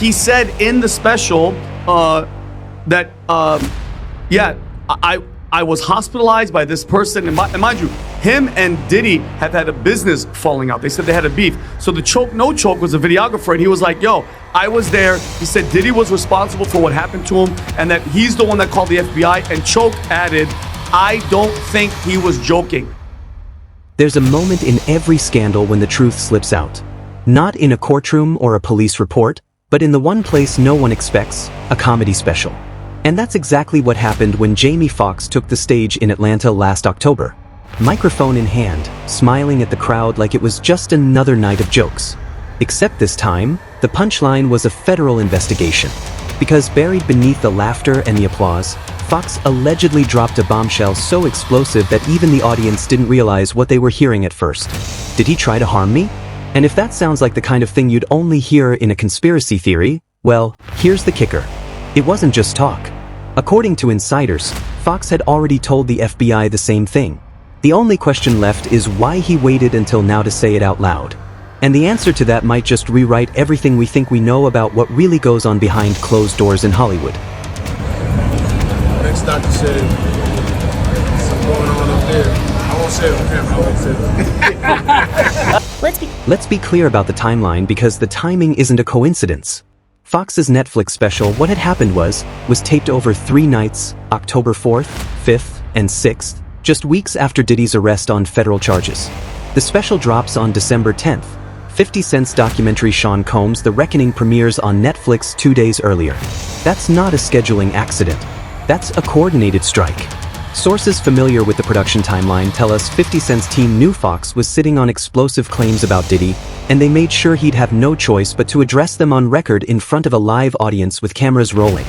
he said in the special that I was hospitalized by this person, and mind you, him and Diddy have had a business falling out. They said they had a beef. So the Choke No Choke was a videographer, and he was like, yo, I was there. He said Diddy was responsible for what happened to him, and that he's the one that called the FBI, and Choke added, I don't think he was joking. There's a moment in every scandal when the truth slips out. Not in a courtroom or a police report, but in the one place no one expects, a comedy special. And that's exactly what happened when Jamie Foxx took the stage in Atlanta last October. Microphone in hand, smiling at the crowd like it was just another night of jokes. Except this time, the punchline was a federal investigation. Because buried beneath the laughter and the applause, Foxx allegedly dropped a bombshell so explosive that even the audience didn't realize what they were hearing at first. Did he try to harm me? And if that sounds like the kind of thing you'd only hear in a conspiracy theory, well, here's the kicker. It wasn't just talk. According to insiders, Foxx had already told the FBI the same thing. The only question left is why he waited until now to say it out loud. And the answer to that might just rewrite everything we think we know about what really goes on behind closed doors in Hollywood. Next doctor said, something going on up there. I won't say it on camera, I won't say it. Let's be clear about the timeline because the timing isn't a coincidence. Fox's Netflix special, What Had Happened was taped over 3 nights, October 4th, 5th, and 6th, just weeks after Diddy's arrest on federal charges. The special drops on December 10th. 50 Cent's documentary Sean Combs' The Reckoning premieres on Netflix 2 days earlier. That's not a scheduling accident. That's a coordinated strike. Sources familiar with the production timeline tell us 50 Cent's team knew Foxx was sitting on explosive claims about Diddy, and they made sure he'd have no choice but to address them on record in front of a live audience with cameras rolling.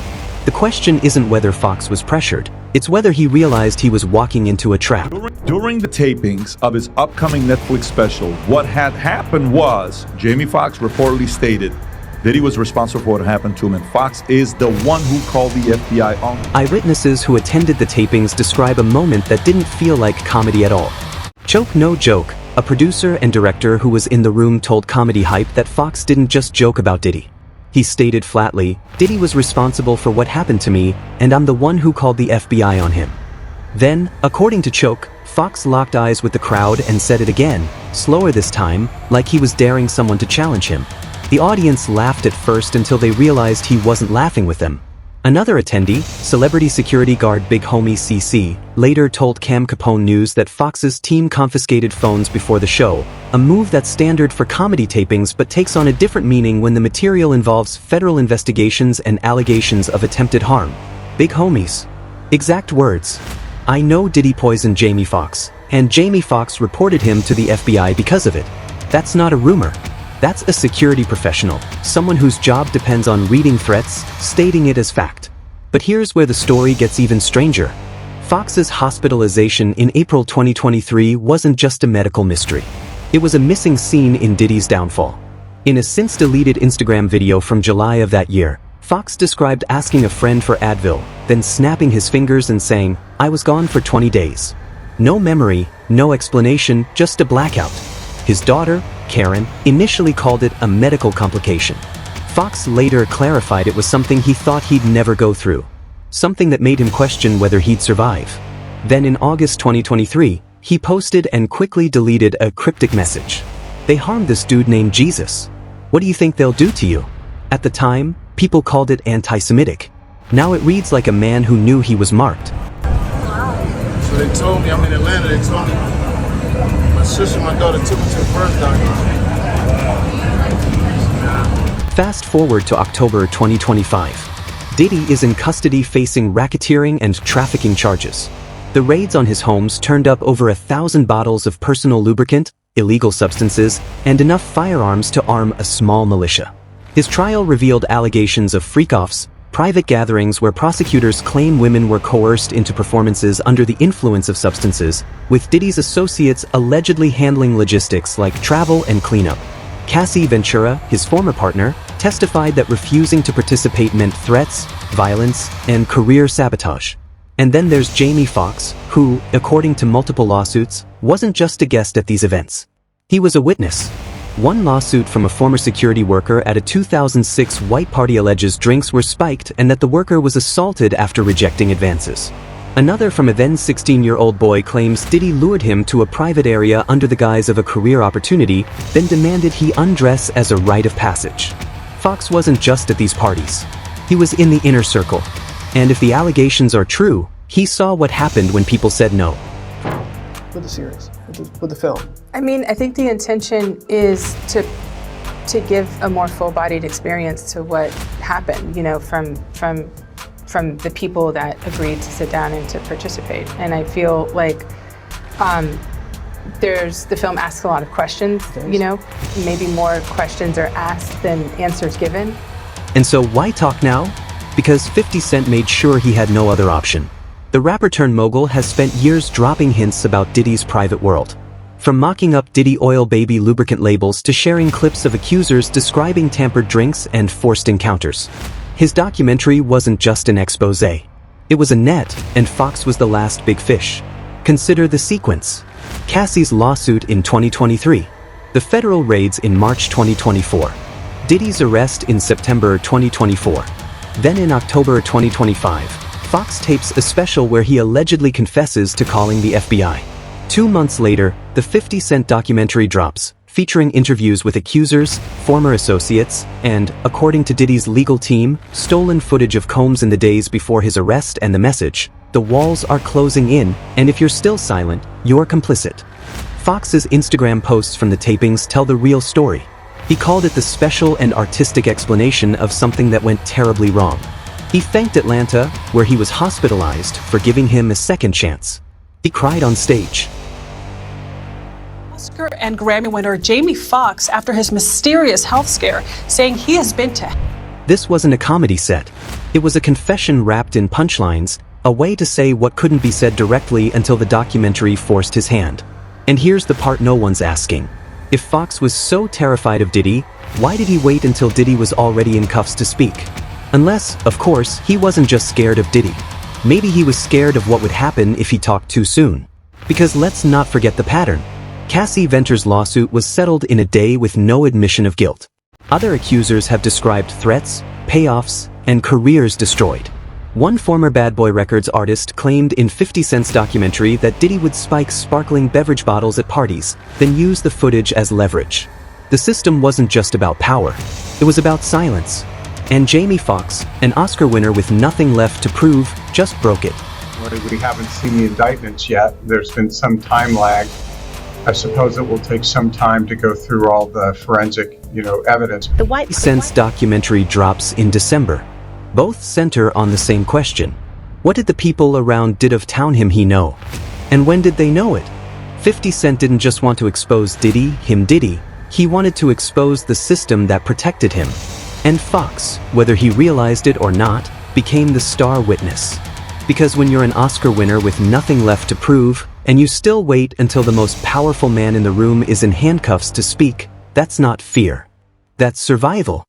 The question isn't whether Foxx was pressured, it's whether he realized he was walking into a trap. During the tapings of his upcoming Netflix special, What Had Happened was, Jamie Foxx reportedly stated Diddy was responsible for what happened to him, and Foxx is the one who called the FBI on him. Eyewitnesses who attended the tapings describe a moment that didn't feel like comedy at all. Choke No Joke, a producer and director who was in the room, told Comedy Hype that Foxx didn't just joke about Diddy. He stated flatly, Diddy was responsible for what happened to me, and I'm the one who called the FBI on him. Then, according to Choke, Foxx locked eyes with the crowd and said it again, slower this time, like he was daring someone to challenge him. The audience laughed at first until they realized he wasn't laughing with them. Another attendee, celebrity security guard Big Homie CC, later told Cam Capone News that Fox's team confiscated phones before the show, a move that's standard for comedy tapings but takes on a different meaning when the material involves federal investigations and allegations of attempted harm. Big Homie's exact words: I know Diddy poisoned Jamie Foxx, and Jamie Foxx reported him to the FBI because of it. That's not a rumor. That's a security professional, someone whose job depends on reading threats, stating it as fact. But here's where the story gets even stranger. Fox's hospitalization in April 2023 wasn't just a medical mystery. It was a missing scene in Diddy's downfall. In a since-deleted Instagram video from July of that year, Foxx described asking a friend for Advil, then snapping his fingers and saying, I was gone for 20 days. No memory, no explanation, just a blackout. His daughter, Karen, initially called it a medical complication. Foxx later clarified it was something he thought he'd never go through. Something that made him question whether he'd survive. Then in August 2023, he posted and quickly deleted a cryptic message. They harmed this dude named Jesus. What do you think they'll do to you? At the time, people called it anti-Semitic. Now it reads like a man who knew he was marked. So they told me, I'm in Atlanta, they told me. My sister and my daughter took me to the first doctor. Fast forward to October 2025. Diddy is in custody facing racketeering and trafficking charges. The raids on his homes turned up over 1,000 bottles of personal lubricant, illegal substances, and enough firearms to arm a small militia. His trial revealed allegations of freak-offs, private gatherings where prosecutors claim women were coerced into performances under the influence of substances, with Diddy's associates allegedly handling logistics like travel and cleanup. Cassie Ventura, his former partner, testified that refusing to participate meant threats, violence, and career sabotage. And then there's Jamie Foxx, who, according to multiple lawsuits, wasn't just a guest at these events. He was a witness. One lawsuit from a former security worker at a 2006 white party alleges drinks were spiked and that the worker was assaulted after rejecting advances. Another from a then 16-year-old boy claims Diddy lured him to a private area under the guise of a career opportunity, then demanded he undress as a rite of passage. Foxx wasn't just at these parties. He was in the inner circle. And if the allegations are true, he saw what happened when people said no. With the series, with the film. I mean, I think the intention is to give a more full-bodied experience to what happened, you know, from the people that agreed to sit down and to participate. And I feel like the film asks a lot of questions, you know, maybe more questions are asked than answers given. And so why talk now? Because 50 Cent made sure he had no other option. The rapper-turned-mogul has spent years dropping hints about Diddy's private world. From mocking up Diddy Oil Baby lubricant labels to sharing clips of accusers describing tampered drinks and forced encounters. His documentary wasn't just an expose. It was a net, and Foxx was the last big fish. Consider the sequence. Cassie's lawsuit in 2023. The federal raids in March 2024. Diddy's arrest in September 2024. Then in October 2025, Foxx tapes a special where he allegedly confesses to calling the FBI. 2 months later, the 50 Cent documentary drops, featuring interviews with accusers, former associates, and, according to Diddy's legal team, stolen footage of Combs in the days before his arrest and the message, "The walls are closing in, and if you're still silent, you're complicit." Foxx's Instagram posts from the tapings tell the real story. He called it the special and artistic explanation of something that went terribly wrong. He thanked Atlanta, where he was hospitalized, for giving him a second chance. He cried on stage. Oscar and Grammy winner Jamie Foxx after his mysterious health scare, saying he has been to... This wasn't a comedy set. It was a confession wrapped in punchlines, a way to say what couldn't be said directly until the documentary forced his hand. And here's the part no one's asking. If Foxx was so terrified of Diddy, why did he wait until Diddy was already in cuffs to speak? Unless, of course, he wasn't just scared of Diddy. Maybe he was scared of what would happen if he talked too soon. Because let's not forget the pattern. Cassie Venter's lawsuit was settled in a day with no admission of guilt. Other accusers have described threats, payoffs, and careers destroyed. One former Bad Boy Records artist claimed in 50 Cent's documentary that Diddy would spike sparkling beverage bottles at parties, then use the footage as leverage. The system wasn't just about power. It was about silence. And Jamie Foxx, an Oscar winner with nothing left to prove, just broke it. We haven't seen the indictments yet. There's been some time lag. I suppose it will take some time to go through all the forensic, evidence. The 50 Cent's documentary drops in December. Both center on the same question. What did the people around Did of Town him he know? And when did they know it? 50 Cent didn't just want to expose Diddy. He wanted to expose the system that protected him. And Foxx, whether he realized it or not, became the star witness. Because when you're an Oscar winner with nothing left to prove, and you still wait until the most powerful man in the room is in handcuffs to speak, that's not fear. That's survival.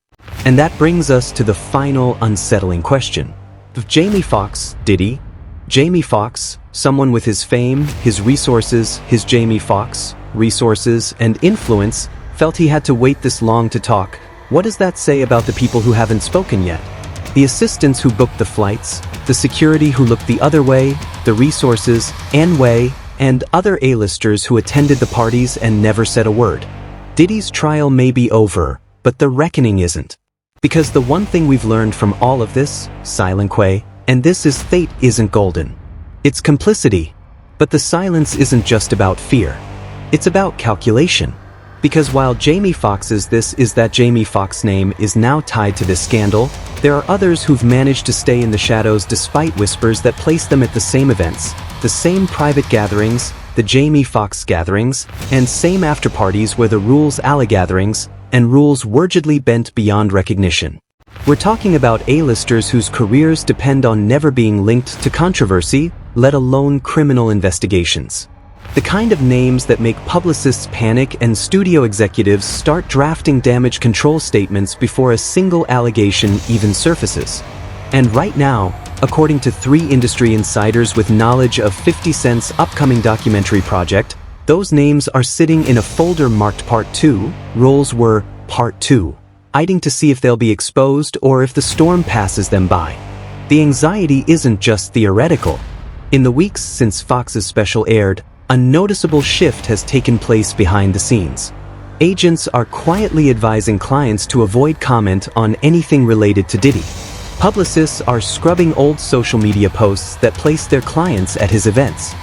And that brings us to the final unsettling question. If Jamie Foxx, Diddy, Jamie Foxx, someone with his fame, his resources, his Jamie Foxx, resources, and influence, felt he had to wait this long to talk, what does that say about the people who haven't spoken yet? The assistants who booked the flights, the security who looked the other way, the resources, and other A-listers who attended the parties and never said a word. Diddy's trial may be over, but the reckoning isn't. Because the one thing we've learned from all of this, Silent Quay, and this is fate isn't golden. It's complicity. But the silence isn't just about fear. It's about calculation. Because while Jamie Foxx's This Is That Jamie Foxx name is now tied to this scandal, there are others who've managed to stay in the shadows despite whispers that place them at the same events, the same private gatherings, the Jamie Foxx gatherings, and same after-parties where the rules alla gatherings, and rules wordedly bent beyond recognition. We're talking about A-listers whose careers depend on never being linked to controversy, let alone criminal investigations. The kind of names that make publicists panic and studio executives start drafting damage control statements before a single allegation even surfaces. And right now, according to 3 industry insiders with knowledge of 50 Cent's upcoming documentary project, Those names are sitting in a folder marked Part 2, roles were Part 2, eyeing to see if they'll be exposed or if the storm passes them by. The anxiety isn't just theoretical. In the weeks since Fox's special aired, a noticeable shift has taken place behind the scenes. Agents are quietly advising clients to avoid comment on anything related to Diddy. Publicists are scrubbing old social media posts that place their clients at his events.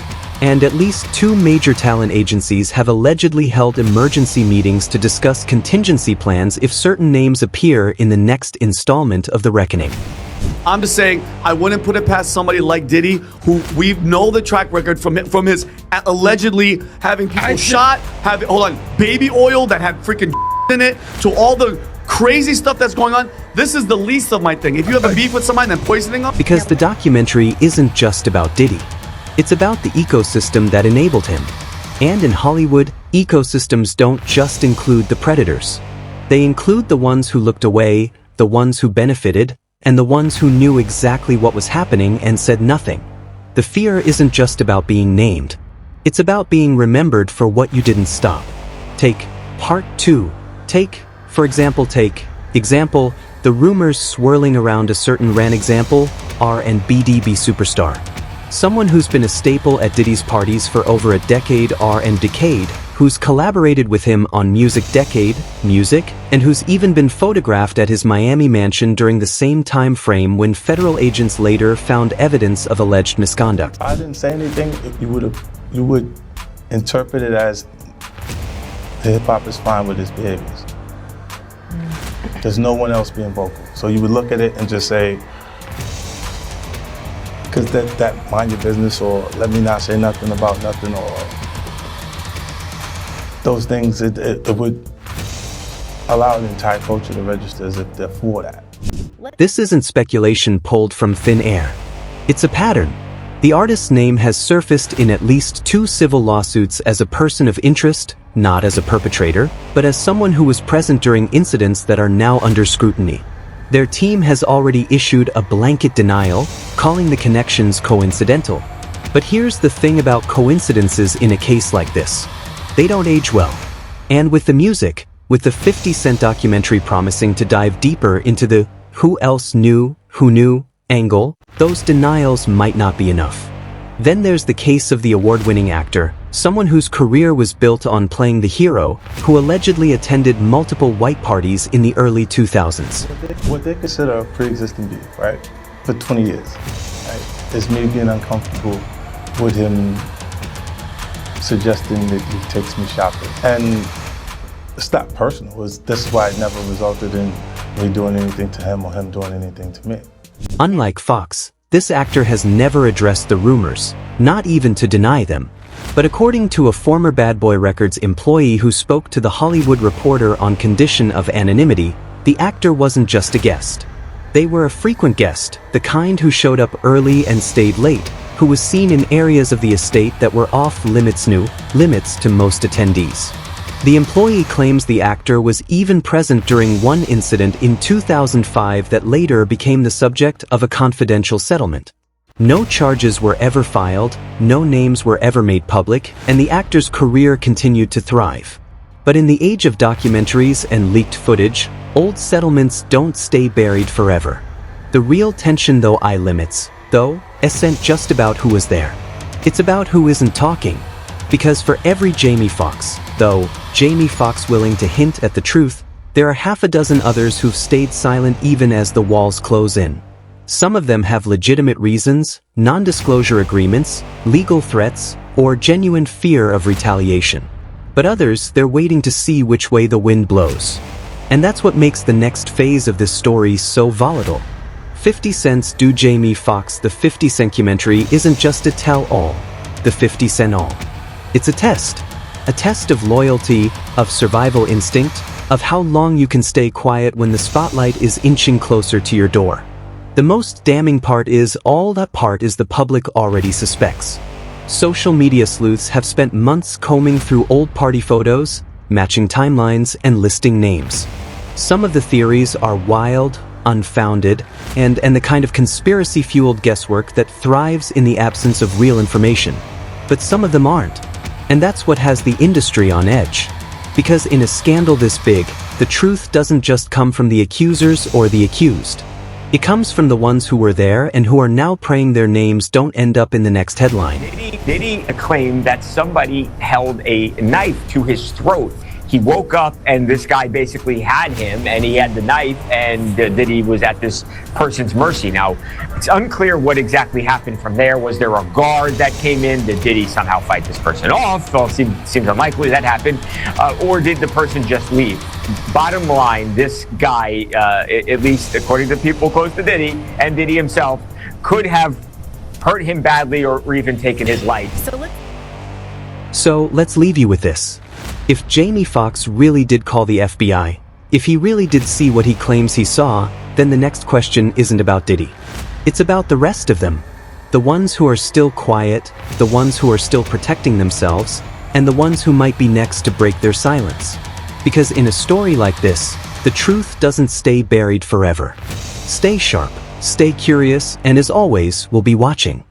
And at least 2 major talent agencies have allegedly held emergency meetings to discuss contingency plans if certain names appear in the next installment of The Reckoning. I'm just saying, I wouldn't put it past somebody like Diddy, who we know the track record from his allegedly having people shot, having, baby oil that had freaking in it, to all the crazy stuff that's going on. This is the least of my thing. If you have a beef with somebody, then poisoning them. Because the documentary isn't just about Diddy. It's about the ecosystem that enabled him. And in Hollywood, ecosystems don't just include the predators. They include the ones who looked away, the ones who benefited, and the ones who knew exactly what was happening and said nothing. The fear isn't just about being named. It's about being remembered for what you didn't stop. Take Part 2. For example, the rumors swirling around a certain example, R&B superstar. Someone who's been a staple at Diddy's parties for over a decade, who's collaborated with him on music, and who's even been photographed at his Miami mansion during the same time frame when federal agents later found evidence of alleged misconduct. If I didn't say anything, you would interpret it as hip-hop is fine with his behaviors. There's no one else being vocal. So you would look at it and just say, because that mind your business, or let me not say nothing about nothing, or those things, it would allow the entire culture to register as if they're for that. This isn't speculation pulled from thin air. It's a pattern. The artist's name has surfaced in at least 2 civil lawsuits as a person of interest, not as a perpetrator, but as someone who was present during incidents that are now under scrutiny. Their team has already issued a blanket denial, calling the connections coincidental. But here's the thing about coincidences in a case like this. They don't age well. And with the music, with the 50 Cent documentary promising to dive deeper into the who else knew, who knew angle, those denials might not be enough. Then there's the case of the award-winning actor, someone whose career was built on playing the hero, who allegedly attended multiple white parties in the early 2000s. What they consider a pre-existing beef, right, for 20 years, right, is me being uncomfortable with him suggesting that he takes me shopping. And it's not personal. This is why it never resulted in me doing anything to him or him doing anything to me. Unlike Fox, this actor has never addressed the rumors, not even to deny them. But according to a former Bad Boy Records employee who spoke to The Hollywood Reporter on condition of anonymity, the actor wasn't just a guest. They were a frequent guest, the kind who showed up early and stayed late, who was seen in areas of the estate that were off limits to most attendees. The employee claims the actor was even present during one incident in 2005 that later became the subject of a confidential settlement. No charges were ever filed, no names were ever made public, and the actor's career continued to thrive. But in the age of documentaries and leaked footage, old settlements don't stay buried forever. The real tension isn't just about who was there. It's about who isn't talking. Because for every Jamie Foxx willing to hint at the truth, there are half a dozen others who've stayed silent even as the walls close in. Some of them have legitimate reasons, non-disclosure agreements, legal threats, or genuine fear of retaliation. But others, they're waiting to see which way the wind blows. And that's what makes the next phase of this story so volatile. 50 Cent's Do Jamie Foxx The 50 Cent documentary isn't just a tell-all, the 50 Cent all. It's a test of loyalty, of survival instinct, of how long you can stay quiet when the spotlight is inching closer to your door. The most damning part is the public already suspects. Social media sleuths have spent months combing through old party photos, matching timelines, and listing names. Some of the theories are wild, unfounded, and the kind of conspiracy-fueled guesswork that thrives in the absence of real information. But some of them aren't. And that's what has the industry on edge. Because in a scandal this big, the truth doesn't just come from the accusers or the accused. It comes from the ones who were there and who are now praying their names don't end up in the next headline. Diddy claimed that somebody held a knife to his throat. He woke up and this guy basically had him and he had the knife, and Diddy was at this person's mercy. Now, it's unclear what exactly happened from there. Was there a guard that came in? Did Diddy somehow fight this person off? Well, seems unlikely that happened. Or did the person just leave? Bottom line, this guy, at least according to people close to Diddy and Diddy himself, could have hurt him badly or even taken his life. So let's leave you with this. If Jamie Foxx really did call the FBI, if he really did see what he claims he saw, then the next question isn't about Diddy. It's about the rest of them. The ones who are still quiet, the ones who are still protecting themselves, and the ones who might be next to break their silence. Because in a story like this, the truth doesn't stay buried forever. Stay sharp, stay curious, and as always, we'll be watching.